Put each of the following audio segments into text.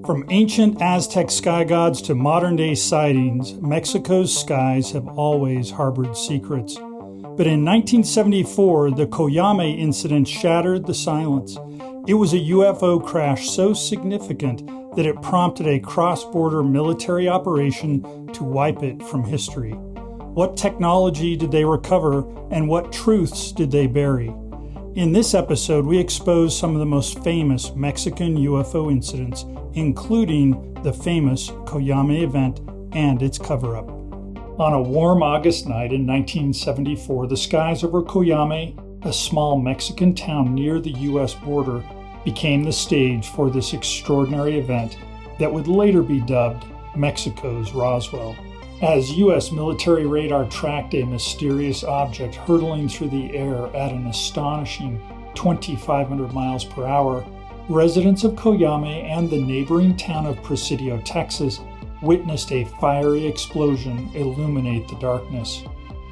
From ancient Aztec sky gods to modern-day sightings, Mexico's skies have always harbored secrets. But in 1974, the Coyame incident shattered the silence. It was a UFO crash so significant that it prompted a cross-border military operation to wipe it from history. What technology did they recover, and what truths did they bury? In this episode, we expose some of the most famous Mexican UFO incidents, including the famous Coyame event and its cover-up. On a warm August night in 1974, the skies over Coyame, a small Mexican town near the U.S. border, became the stage for this extraordinary event that would later be dubbed Mexico's Roswell. As U.S. military radar tracked a mysterious object hurtling through the air at an astonishing 2,500 miles per hour, residents of Coyame and the neighboring town of Presidio, Texas, witnessed a fiery explosion illuminate the darkness.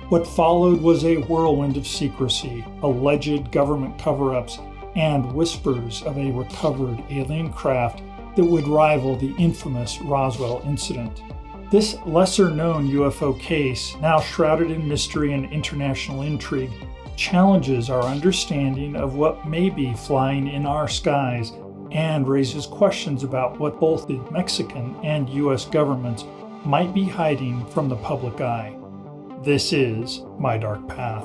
What followed was a whirlwind of secrecy, alleged government cover-ups, and whispers of a recovered alien craft that would rival the infamous Roswell incident. This lesser-known UFO case, now shrouded in mystery and international intrigue, challenges our understanding of what may be flying in our skies and raises questions about what both the Mexican and U.S. governments might be hiding from the public eye. This is My Dark Path.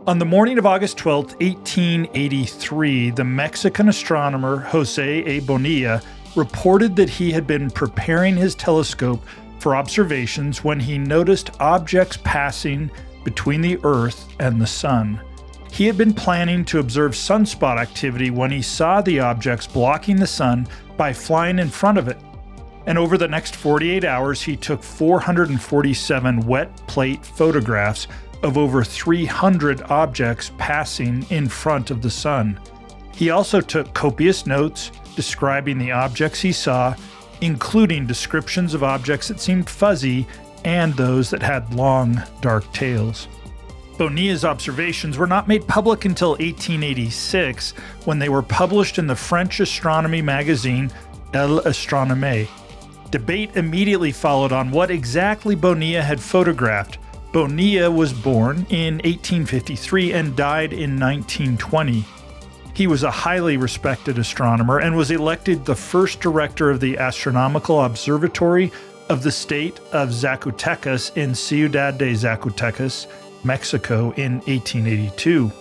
On the morning of August 12, 1883, the Mexican astronomer José A. Bonilla reported that he had been preparing his telescope for observations when he noticed objects passing between the Earth and the Sun. He had been planning to observe sunspot activity when he saw the objects blocking the sun by flying in front of it. And over the next 48 hours, he took 447 wet plate photographs of over 300 objects passing in front of the sun. He also took copious notes describing the objects he saw, including descriptions of objects that seemed fuzzy and those that had long, dark tails. Bonilla's observations were not made public until 1886, when they were published in the French astronomy magazine L'Astronomie. Debate immediately followed on what exactly Bonilla had photographed. Bonilla was born in 1853 and died in 1920. He was a highly respected astronomer and was elected the first director of the Astronomical Observatory of the state of Zacatecas in Ciudad de Zacatecas, Mexico in 1882.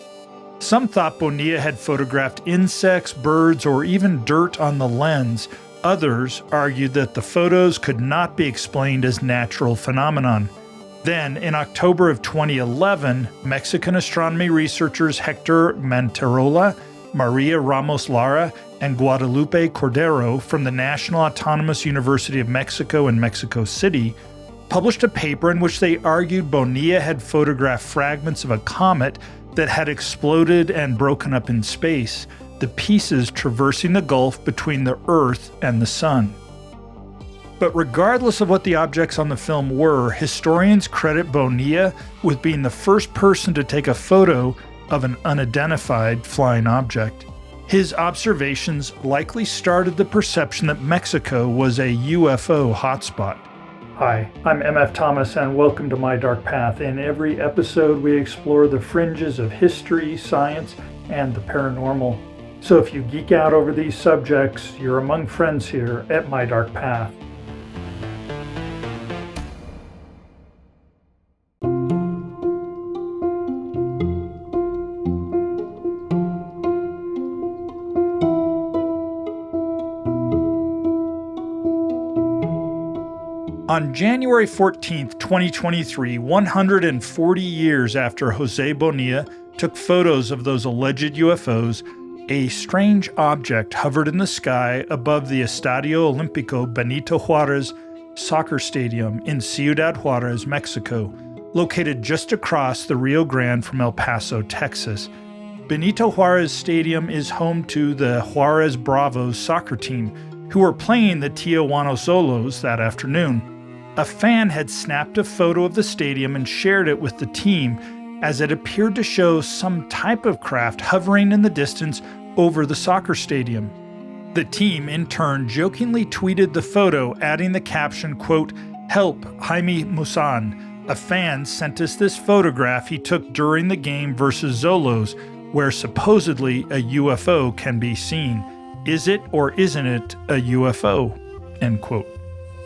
Some thought Bonilla had photographed insects, birds, or even dirt on the lens. Others argued that the photos could not be explained as natural phenomenon. Then, in October of 2011, Mexican astronomy researchers Hector Manterola, Maria Ramos Lara, and Guadalupe Cordero from the National Autonomous University of Mexico in Mexico City published a paper in which they argued Bonilla had photographed fragments of a comet that had exploded and broken up in space, the pieces traversing the gulf between the Earth and the Sun. But regardless of what the objects on the film were, historians credit Bonilla with being the first person to take a photo of an unidentified flying object. His observations likely started the perception that Mexico was a UFO hotspot. Hi, I'm MF Thomas and welcome to My Dark Path. In every episode we explore the fringes of history, science, and the paranormal. So if you geek out over these subjects, you're among friends here at My Dark Path. On January 14, 2023, 140 years after José Bonilla took photos of those alleged UFOs, a strange object hovered in the sky above the Estadio Olímpico Benito Juárez soccer stadium in Ciudad Juárez, Mexico, located just across the Rio Grande from El Paso, Texas. Benito Juárez Stadium is home to the Juárez Bravos soccer team, who were playing the Tijuana Solos that afternoon. A fan had snapped a photo of the stadium and shared it with the team, as it appeared to show some type of craft hovering in the distance over the soccer stadium. The team in turn jokingly tweeted the photo, adding the caption, quote, "Help, Jaime Musan. A fan sent us this photograph he took during the game versus Xolos, where supposedly a UFO can be seen. Is it or isn't it a UFO?" End quote.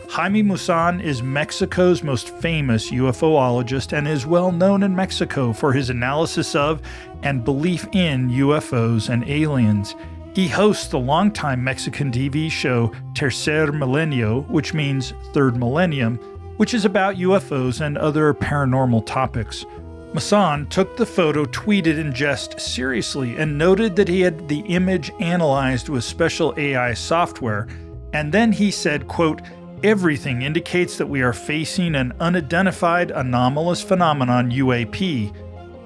Jaime Musan is Mexico's most famous UFOologist and is well known in Mexico for his analysis of and belief in UFOs and aliens. He hosts the longtime Mexican TV show Tercer Milenio, which means Third Millennium, which is about UFOs and other paranormal topics. Musan took the photo tweeted in jest seriously and noted that he had the image analyzed with special AI software, and then he said, quote, "Everything indicates that we are facing an unidentified anomalous phenomenon, UAP.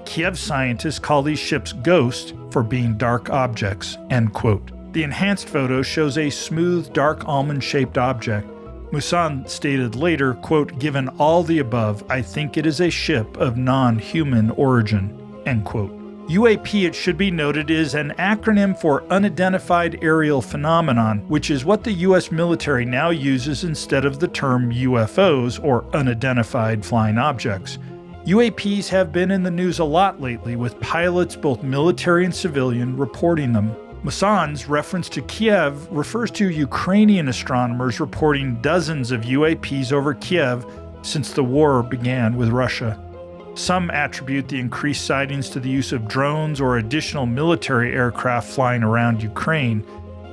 Kiev scientists call these ships ghosts for being dark objects," end quote. The enhanced photo shows a smooth, dark almond-shaped object. Musan stated later, quote, "Given all the above, I think it is a ship of non-human origin," end quote. UAP, it should be noted, is an acronym for Unidentified Aerial Phenomenon, which is what the U.S. military now uses instead of the term UFOs, or Unidentified Flying Objects. UAPs have been in the news a lot lately, with pilots, both military and civilian, reporting them. Musan's reference to Kiev refers to Ukrainian astronomers reporting dozens of UAPs over Kiev since the war began with Russia. Some attribute the increased sightings to the use of drones or additional military aircraft flying around Ukraine.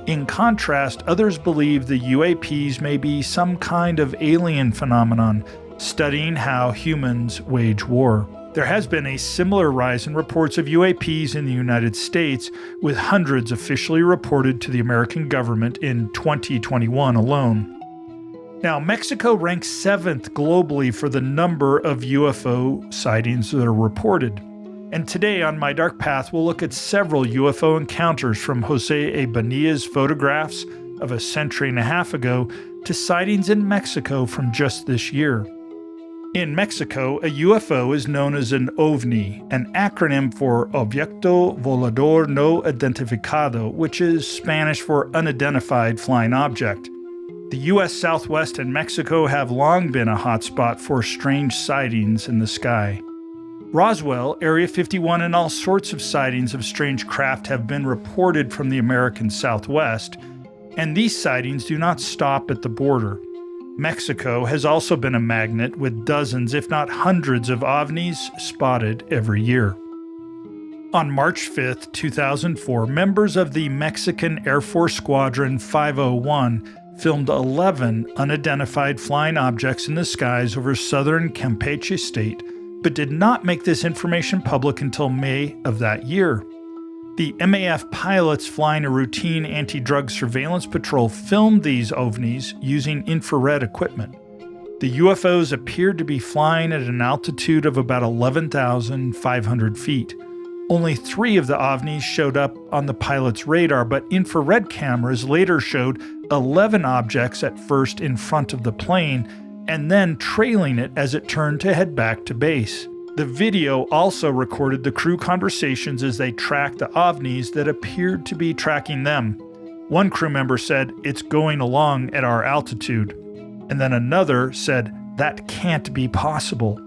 In contrast, others believe the UAPs may be some kind of alien phenomenon, studying how humans wage war. There has been a similar rise in reports of UAPs in the United States, with hundreds officially reported to the American government in 2021 alone. Now, Mexico ranks 7th globally for the number of UFO sightings that are reported. And today on My Dark Path, we'll look at several UFO encounters, from José A. Bonilla's photographs of a century and a half ago to sightings in Mexico from just this year. In Mexico, a UFO is known as an OVNI, an acronym for Objeto Volador No Identificado, which is Spanish for Unidentified Flying Object. The U.S. Southwest and Mexico have long been a hotspot for strange sightings in the sky. Roswell, Area 51, and all sorts of sightings of strange craft have been reported from the American Southwest, and these sightings do not stop at the border. Mexico has also been a magnet, with dozens, if not hundreds, of OVNIs spotted every year. On March 5, 2004, members of the Mexican Air Force Squadron 501 filmed 11 unidentified flying objects in the skies over southern Campeche state, but did not make this information public until May of that year. The MAF pilots flying a routine anti-drug surveillance patrol filmed these OVNIs using infrared equipment. The UFOs appeared to be flying at an altitude of about 11,500 feet. Only 3 of the OVNIs showed up on the pilot's radar, but infrared cameras later showed 11 objects at first in front of the plane, and then trailing it as it turned to head back to base. The video also recorded the crew conversations as they tracked the OVNIs that appeared to be tracking them. One crew member said, "It's going along at our altitude." And then another said, "That can't be possible."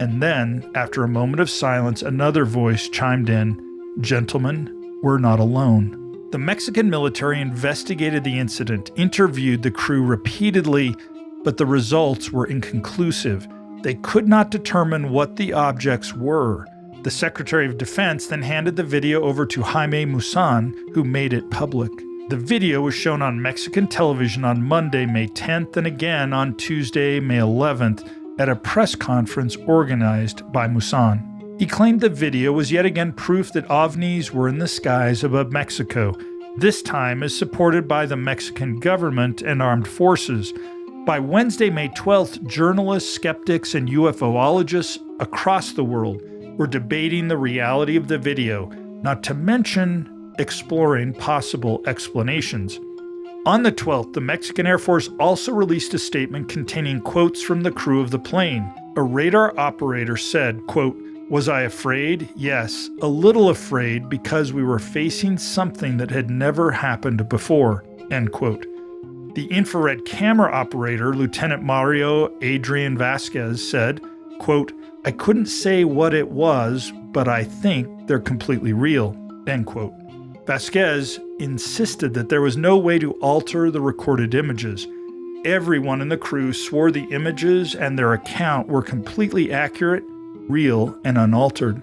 And then, after a moment of silence, another voice chimed in, "Gentlemen, we're not alone." The Mexican military investigated the incident, interviewed the crew repeatedly, but the results were inconclusive. They could not determine what the objects were. The Secretary of Defense then handed the video over to Jaime Musan, who made it public. The video was shown on Mexican television on Monday, May 10th, and again on Tuesday, May 11th, at a press conference organized by Musan. He claimed the video was yet again proof that OVNIs were in the skies above Mexico, this time as supported by the Mexican government and armed forces. By Wednesday, May 12th, journalists, skeptics, and UFOologists across the world were debating the reality of the video, not to mention exploring possible explanations. On the 12th, the Mexican Air Force also released a statement containing quotes from the crew of the plane. A radar operator said, quote, Was I afraid? Yes, a little afraid because we were facing something that had never happened before." End quote. The infrared camera operator, Lieutenant Mario Adrian Vasquez, said, quote, "I couldn't say what it was, but I think they're completely real." End quote. Vasquez insisted that there was no way to alter the recorded images. Everyone in the crew swore the images and their account were completely accurate, real, and unaltered.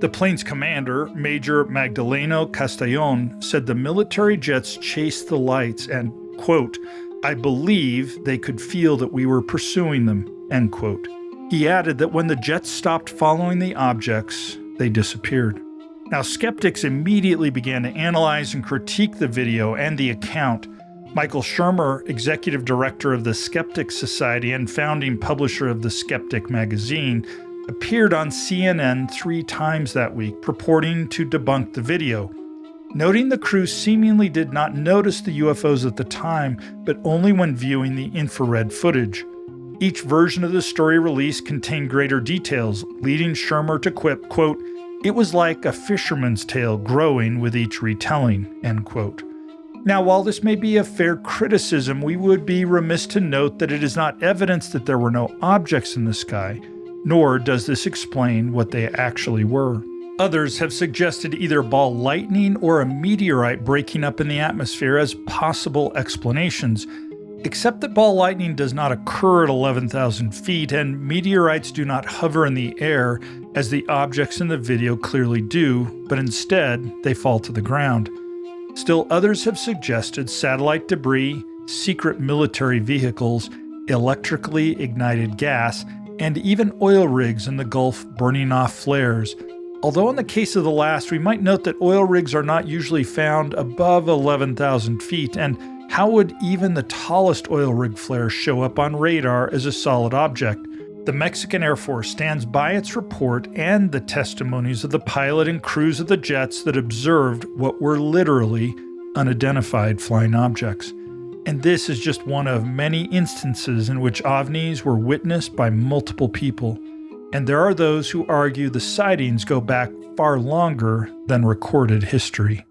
The plane's commander, Major Magdaleno Castellon, said the military jets chased the lights and, quote, "I believe they could feel that we were pursuing them," end quote. He added that when the jets stopped following the objects, they disappeared. Now, skeptics immediately began to analyze and critique the video and the account. Michael Shermer, executive director of the Skeptics Society and founding publisher of the Skeptic magazine, appeared on CNN 3 times that week, purporting to debunk the video, noting the crew seemingly did not notice the UFOs at the time, but only when viewing the infrared footage. Each version of the story released contained greater details, leading Shermer to quip, quote, "It was like a fisherman's tale growing with each retelling," end quote. Now, while this may be a fair criticism, we would be remiss to note that it is not evidence that there were no objects in the sky, nor does this explain what they actually were. Others have suggested either ball lightning or a meteorite breaking up in the atmosphere as possible explanations, except that ball lightning does not occur at 11,000 feet and meteorites do not hover in the air as the objects in the video clearly do, but instead they fall to the ground. Still, others have suggested satellite debris, secret military vehicles, electrically ignited gas, and even oil rigs in the Gulf burning off flares. Although in the case of the last, we might note that oil rigs are not usually found above 11,000 feet, and how would even the tallest oil rig flare show up on radar as a solid object? The Mexican Air Force stands by its report and the testimonies of the pilot and crews of the jets that observed what were literally unidentified flying objects. And this is just one of many instances in which OVNIs were witnessed by multiple people. And there are those who argue the sightings go back far longer than recorded history.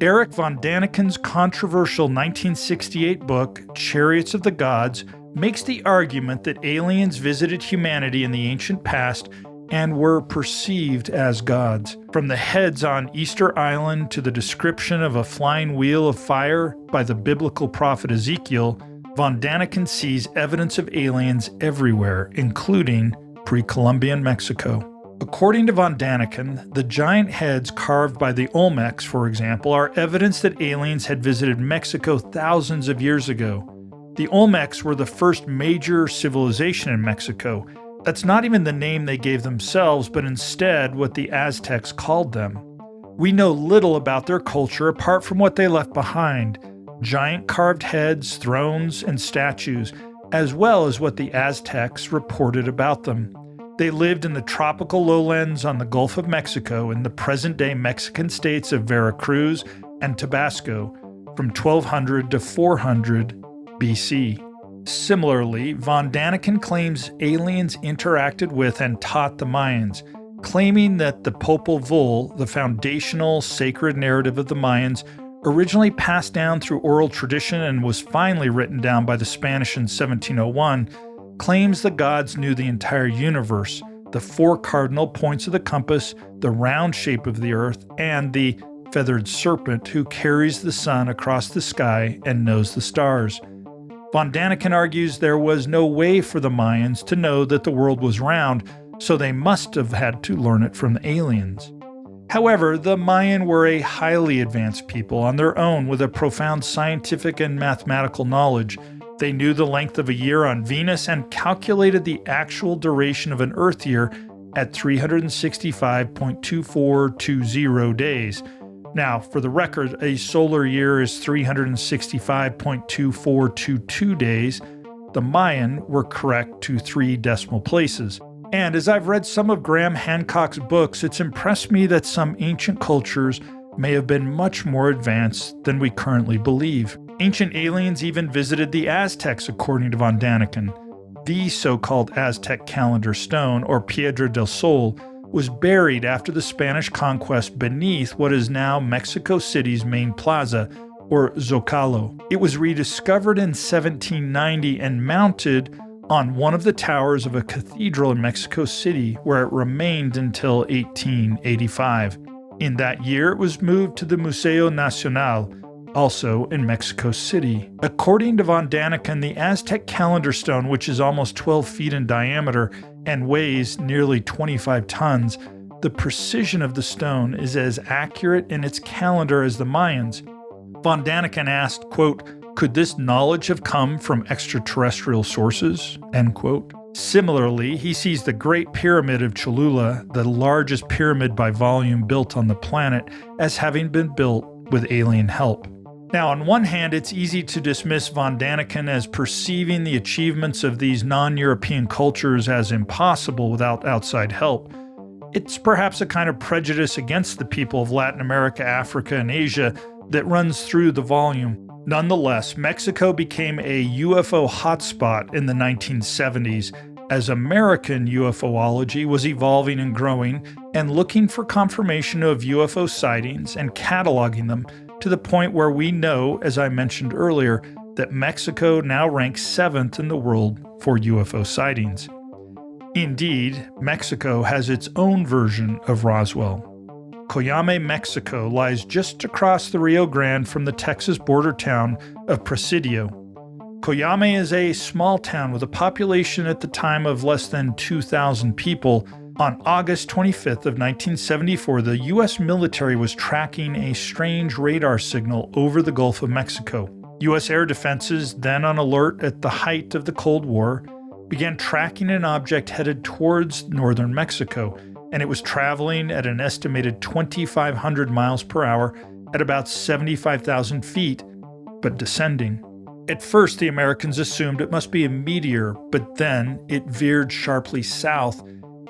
Eric von Daniken's controversial 1968 book, Chariots of the Gods, makes the argument that aliens visited humanity in the ancient past and were perceived as gods. From the heads on Easter Island to the description of a flying wheel of fire by the biblical prophet Ezekiel, von Daniken sees evidence of aliens everywhere, including pre-Columbian Mexico. According to von Daniken, the giant heads carved by the Olmecs, for example, are evidence that aliens had visited Mexico thousands of years ago. The Olmecs were the first major civilization in Mexico. That's not even the name they gave themselves, but instead what the Aztecs called them. We know little about their culture apart from what they left behind: giant carved heads, thrones, and statues, as well as what the Aztecs reported about them. They lived in the tropical lowlands on the Gulf of Mexico in the present-day Mexican states of Veracruz and Tabasco from 1200 to 400 BC. Similarly, von Daniken claims aliens interacted with and taught the Mayans, claiming that the Popol Vuh, the foundational sacred narrative of the Mayans, originally passed down through oral tradition and was finally written down by the Spanish in 1701, claims the gods knew the entire universe, the 4 cardinal points of the compass, the round shape of the earth, and the feathered serpent who carries the sun across the sky and knows the stars. Von Daniken argues there was no way for the Mayans to know that the world was round, so they must have had to learn it from the aliens. However, the Mayan were a highly advanced people on their own with a profound scientific and mathematical knowledge. They knew the length of a year on Venus and calculated the actual duration of an Earth year at 365.2420 days. Now, for the record, a solar year is 365.2422 days. The Mayan were correct to 3 decimal places. And as I've read some of Graham Hancock's books, it's impressed me that some ancient cultures may have been much more advanced than we currently believe. Ancient aliens even visited the Aztecs, according to von Daniken. The so-called Aztec calendar stone, or Piedra del Sol, was buried after the Spanish conquest beneath what is now Mexico City's main plaza, or Zocalo. It was rediscovered in 1790 and mounted on one of the towers of a cathedral in Mexico City, where it remained until 1885. In that year, it was moved to the Museo Nacional, also in Mexico City. According to von Daniken, the Aztec calendar stone, which is almost 12 feet in diameter and weighs nearly 25 tons, the precision of the stone is as accurate in its calendar as the Mayans. Von Daniken asked, quote, "Could this knowledge have come from extraterrestrial sources?" End quote. Similarly, he sees the Great Pyramid of Cholula, the largest pyramid by volume built on the planet, as having been built with alien help. Now, on one hand, it's easy to dismiss von Daniken as perceiving the achievements of these non-European cultures as impossible without outside help. It's perhaps a kind of prejudice against the people of Latin America, Africa, and Asia that runs through the volume. Nonetheless, Mexico became a UFO hotspot in the 1970s as American UFOlogy was evolving and growing and looking for confirmation of UFO sightings and cataloging them, to the point where we know, as I mentioned earlier, that Mexico now ranks 7th in the world for UFO sightings. Indeed, Mexico has its own version of Roswell. Coyame, Mexico lies just across the Rio Grande from the Texas border town of Presidio. Coyame is a small town with a population at the time of less than 2,000 people. On August 25th of 1974, the U.S. military was tracking a strange radar signal over the Gulf of Mexico. U.S. air defenses, then on alert at the height of the Cold War, began tracking an object headed towards northern Mexico, and it was traveling at an estimated 2,500 miles per hour at about 75,000 feet, but descending. At first, the Americans assumed it must be a meteor, but then it veered sharply south,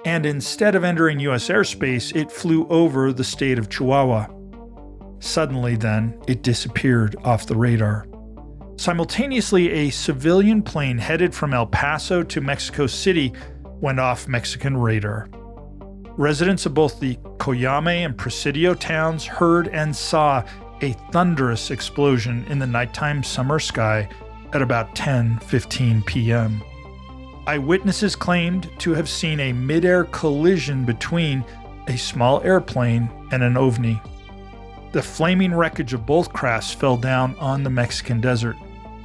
and instead of entering U.S. airspace, it flew over the state of Chihuahua. Suddenly, then, it disappeared off the radar. Simultaneously, a civilian plane headed from El Paso to Mexico City went off Mexican radar. Residents of both the Coyame and Presidio towns heard and saw a thunderous explosion in the nighttime summer sky at about 10:15 p.m. Eyewitnesses claimed to have seen a mid-air collision between a small airplane and an OVNI. The flaming wreckage of both crafts fell down on the Mexican desert,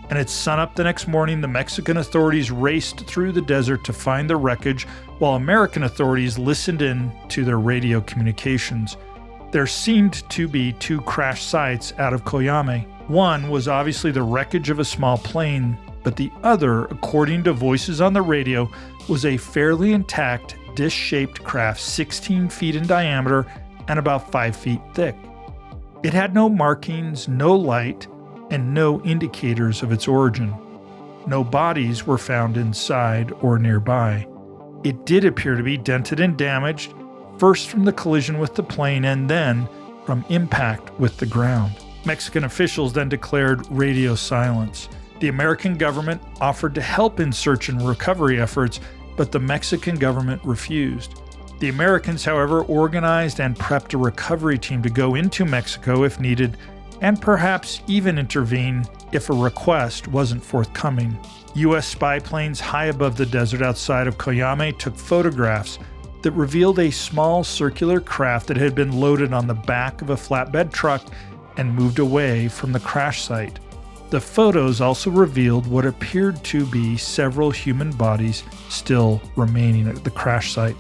and at sunup the next morning, the Mexican authorities raced through the desert to find the wreckage, while American authorities listened in to their radio communications. There seemed to be 2 crash sites out of Coyame. One was obviously the wreckage of a small plane, but the other, according to voices on the radio, was a fairly intact, dish-shaped craft 16 feet in diameter and about 5 feet thick. It had no markings, no light, and no indicators of its origin. No bodies were found inside or nearby. It did appear to be dented and damaged, first from the collision with the plane and then from impact with the ground. Mexican officials then declared radio silence. The American government offered to help in search and recovery efforts, but the Mexican government refused. The Americans, however, organized and prepped a recovery team to go into Mexico if needed, and perhaps even intervene if a request wasn't forthcoming. U.S. spy planes high above the desert outside of Coyame took photographs that revealed a small circular craft that had been loaded on the back of a flatbed truck and moved away from the crash site. The photos also revealed what appeared to be several human bodies still remaining at the crash site.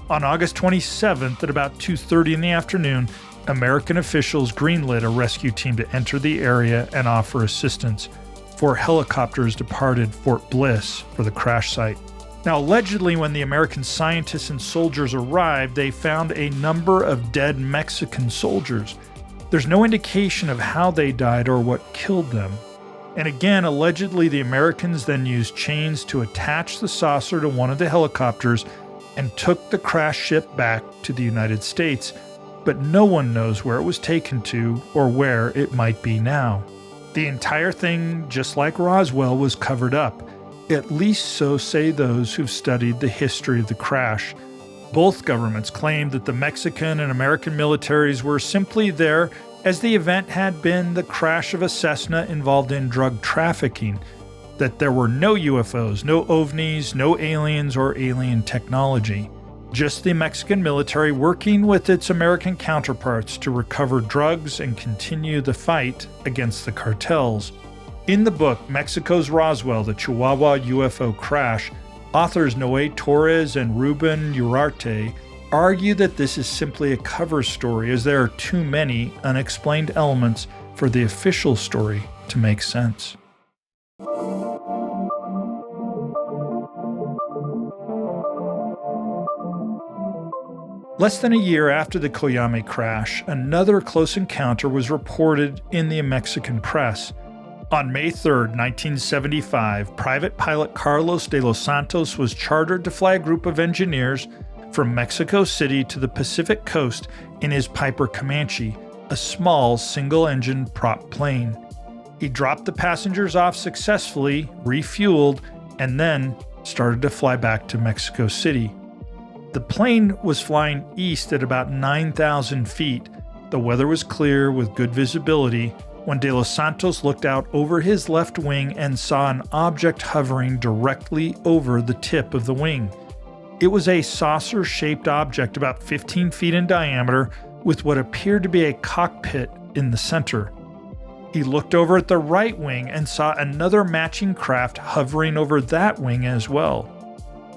On August 27th at about 2:30 in the afternoon, American officials greenlit a rescue team to enter the area and offer assistance. 4 helicopters departed Fort Bliss for the crash site. Now, allegedly, when the American scientists and soldiers arrived, they found a number of dead Mexican soldiers. There's no indication of how they died or what killed them. And again, allegedly, the Americans then used chains to attach the saucer to one of the helicopters and took the crash ship back to the United States, but no one knows where it was taken to or where it might be now. The entire thing, just like Roswell, was covered up. At least so say those who've studied the history of the crash. Both governments claimed that the Mexican and American militaries were simply there as the event had been the crash of a Cessna involved in drug trafficking, that there were no UFOs, no OVNIs, no aliens or alien technology. Just the Mexican military working with its American counterparts to recover drugs and continue the fight against the cartels. In the book Mexico's Roswell, the Chihuahua UFO Crash, authors Noé Torres and Ruben Uriarte argue that this is simply a cover story, as there are too many unexplained elements for the official story to make sense. Less than a year after the Coyame crash, another close encounter was reported in the Mexican press. On May 3, 1975, private pilot Carlos de los Santos was chartered to fly a group of engineers from Mexico City to the Pacific coast in his Piper Comanche, a small single-engine prop plane. He dropped the passengers off successfully, refueled, and then started to fly back to Mexico City. The plane was flying east at about 9,000 feet. The weather was clear with good visibility when De Los Santos looked out over his left wing and saw an object hovering directly over the tip of the wing. It was a saucer-shaped object about 15 feet in diameter with what appeared to be a cockpit in the center. He looked over at the right wing and saw another matching craft hovering over that wing as well.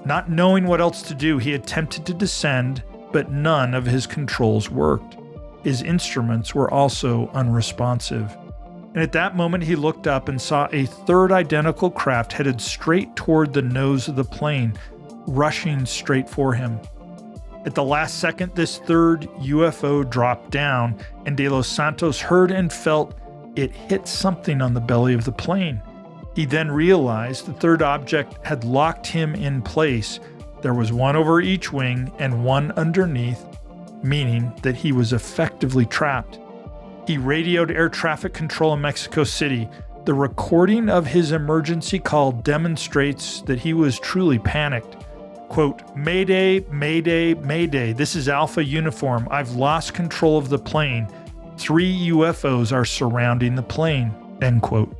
Not knowing what else to do, he attempted to descend, but none of his controls worked. His instruments were also unresponsive. And at that moment, he looked up and saw a third identical craft headed straight toward the nose of the plane, rushing straight for him. At the last second, this third UFO dropped down, and De Los Santos heard and felt it hit something on the belly of the plane. He then realized the third object had locked him in place. There was one over each wing and one underneath, meaning that he was effectively trapped. He radioed air traffic control in Mexico City. The recording of his emergency call demonstrates that he was truly panicked. Quote, "Mayday, Mayday, Mayday. This is Alpha Uniform. I've lost control of the plane. 3 UFOs are surrounding the plane." End quote.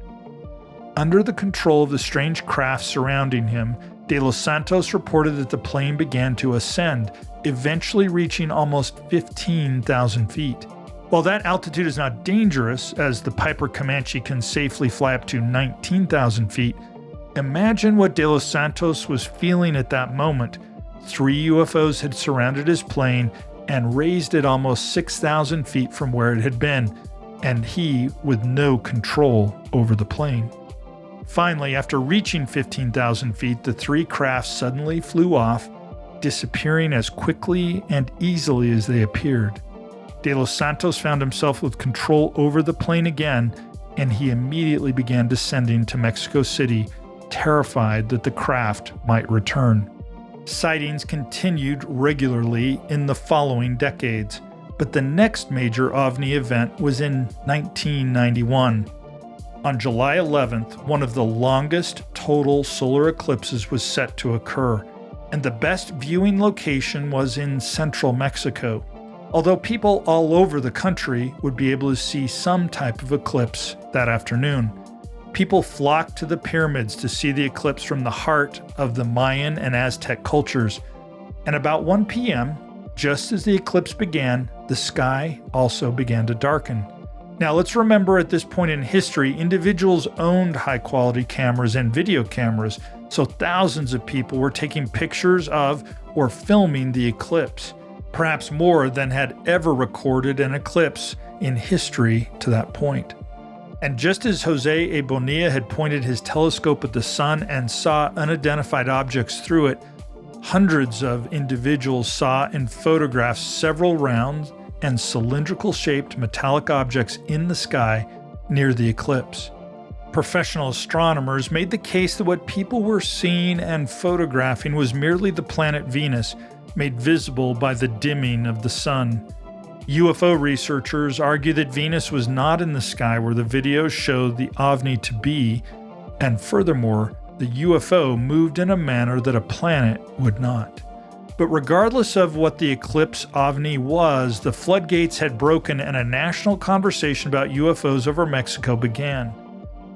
Under the control of the strange craft surrounding him, De Los Santos reported that the plane began to ascend, eventually reaching almost 15,000 feet. While that altitude is not dangerous, as the Piper Comanche can safely fly up to 19,000 feet, imagine what De Los Santos was feeling at that moment. 3 UFOs had surrounded his plane and raised it almost 6,000 feet from where it had been, and he with no control over the plane. Finally, after reaching 15,000 feet, the 3 crafts suddenly flew off, disappearing as quickly and easily as they appeared. De Los Santos found himself with control over the plane again, and he immediately began descending to Mexico City, terrified that the craft might return. Sightings continued regularly in the following decades, but the next major OVNI event was in 1991. On July 11th, one of the longest total solar eclipses was set to occur, and the best viewing location was in central Mexico, although people all over the country would be able to see some type of eclipse that afternoon. People flocked to the pyramids to see the eclipse from the heart of the Mayan and Aztec cultures, and about 1 p.m., just as the eclipse began, the sky also began to darken. Now let's remember at this point in history, individuals owned high-quality cameras and video cameras, so thousands of people were taking pictures of or filming the eclipse, perhaps more than had ever recorded an eclipse in history to that point. And just as José A. Bonilla had pointed his telescope at the sun and saw unidentified objects through it, hundreds of individuals saw and photographed several round and cylindrical-shaped metallic objects in the sky near the eclipse. Professional astronomers made the case that what people were seeing and photographing was merely the planet Venus, made visible by the dimming of the sun. UFO researchers argue that Venus was not in the sky where the videos showed the OVNI to be, and furthermore, the UFO moved in a manner that a planet would not. But regardless of what the Eclipse OVNI was, the floodgates had broken and a national conversation about UFOs over Mexico began.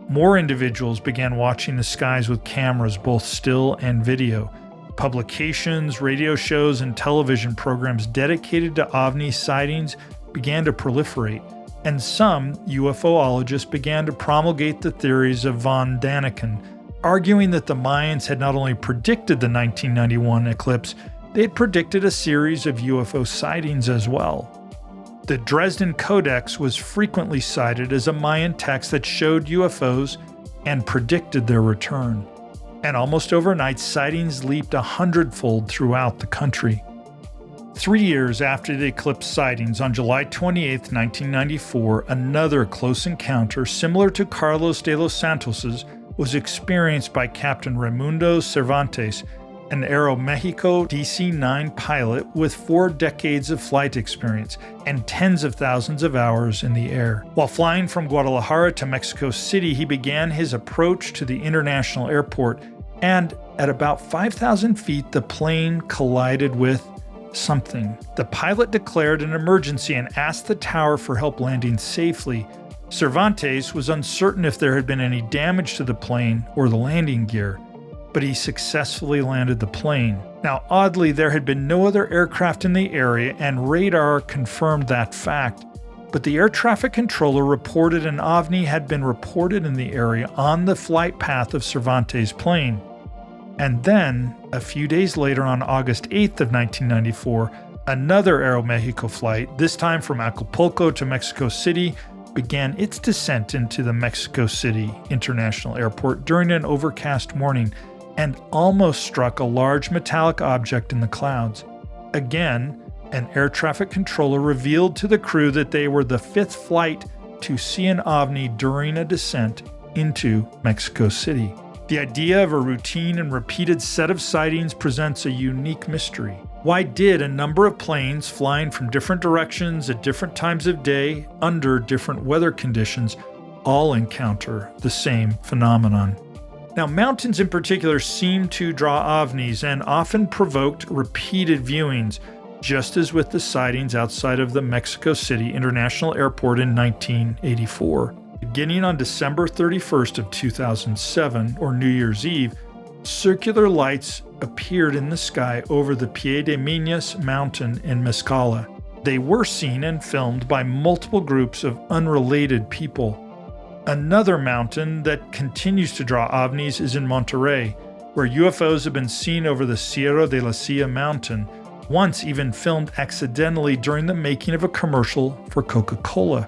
More individuals began watching the skies with cameras, both still and video. Publications, radio shows, and television programs dedicated to OVNI sightings began to proliferate, and some UFOologists began to promulgate the theories of von Daniken, arguing that the Mayans had not only predicted the 1991 eclipse, they had predicted a series of UFO sightings as well. The Dresden Codex was frequently cited as a Mayan text that showed UFOs and predicted their return. And almost overnight, sightings leaped 100-fold throughout the country. 3 years after the eclipse sightings, on July 28, 1994, another close encounter similar to Carlos de los Santos's was experienced by Captain Raimundo Cervantes, an Aeromexico DC-9 pilot with 4 decades of flight experience and tens of thousands of hours in the air. While flying from Guadalajara to Mexico City, he began his approach to the international airport, and at about 5,000 feet, the plane collided with something. The pilot declared an emergency and asked the tower for help landing safely. Cervantes was uncertain if there had been any damage to the plane or the landing gear, but he successfully landed the plane. Now, oddly, there had been no other aircraft in the area, and radar confirmed that fact. But the air traffic controller reported an OVNI had been reported in the area on the flight path of Cervantes' plane. And then, a few days later, on August 8th of 1994, another Aeromexico flight, this time from Acapulco to Mexico City, began its descent into the Mexico City International Airport during an overcast morning and almost struck a large metallic object in the clouds. Again, an air traffic controller revealed to the crew that they were the 5th flight to see an OVNI during a descent into Mexico City. The idea of a routine and repeated set of sightings presents a unique mystery. Why did a number of planes flying from different directions at different times of day under different weather conditions all encounter the same phenomenon? Now, mountains in particular seem to draw OVNIs and often provoked repeated viewings, just as with the sightings outside of the Mexico City International Airport in 1984. Beginning on December 31st of 2007, or New Year's Eve, circular lights appeared in the sky over the Pie de Minas mountain in Mezcala. They were seen and filmed by multiple groups of unrelated people. Another mountain that continues to draw OVNIs is in Monterrey, where UFOs have been seen over the Sierra de la Silla mountain, once even filmed accidentally during the making of a commercial for Coca-Cola.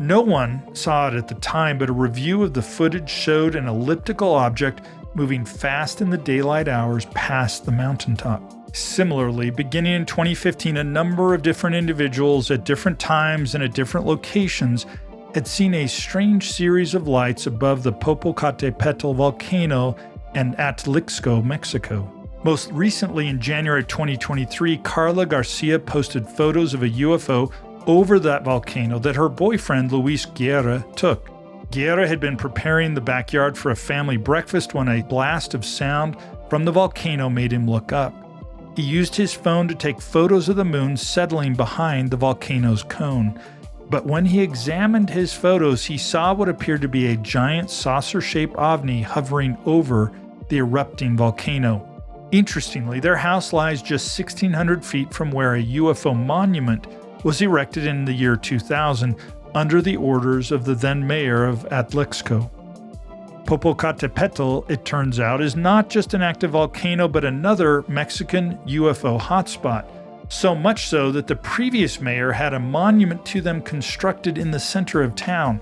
No one saw it at the time, but a review of the footage showed an elliptical object moving fast in the daylight hours past the mountaintop. Similarly, beginning in 2015, a number of different individuals at different times and at different locations had seen a strange series of lights above the Popocatépetl volcano and Atlixco, Mexico. Most recently, in January 2023, Carla Garcia posted photos of a UFO over that volcano that her boyfriend Luis Guerra took. Guerra had been preparing the backyard for a family breakfast when a blast of sound from the volcano made him look up. He used his phone to take photos of the moon settling behind the volcano's cone. But when he examined his photos, he saw what appeared to be a giant saucer-shaped OVNI hovering over the erupting volcano. Interestingly, their house lies just 1,600 feet from where a UFO monument was erected in the year 2000 under the orders of the then mayor of Atlixco. Popocatépetl, it turns out, is not just an active volcano, but another Mexican UFO hotspot. So much so that the previous mayor had a monument to them constructed in the center of town,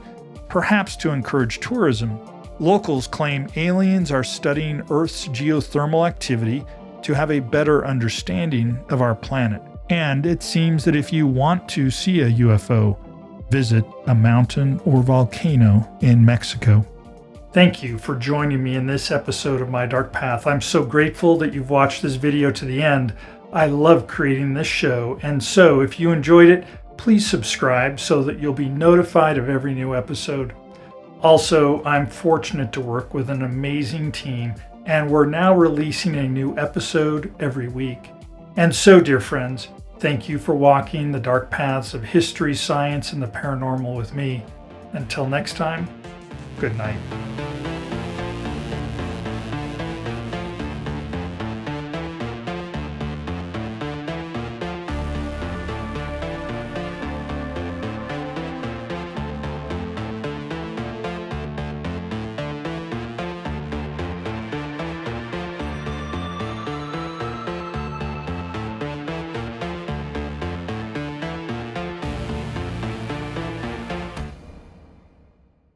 perhaps to encourage tourism. Locals claim aliens are studying Earth's geothermal activity to have a better understanding of our planet. And it seems that if you want to see a UFO, visit a mountain or volcano in Mexico. Thank you for joining me in this episode of My Dark Path. I'm so grateful that you've watched this video to the end. I love creating this show, and so if you enjoyed it, Please subscribe so that you'll be notified of every new episode. Also, I'm fortunate to work with an amazing team, and we're now releasing a new episode every week. And so, dear friends, thank you for walking the dark paths of history, science, and the paranormal with me. Until next time, good night.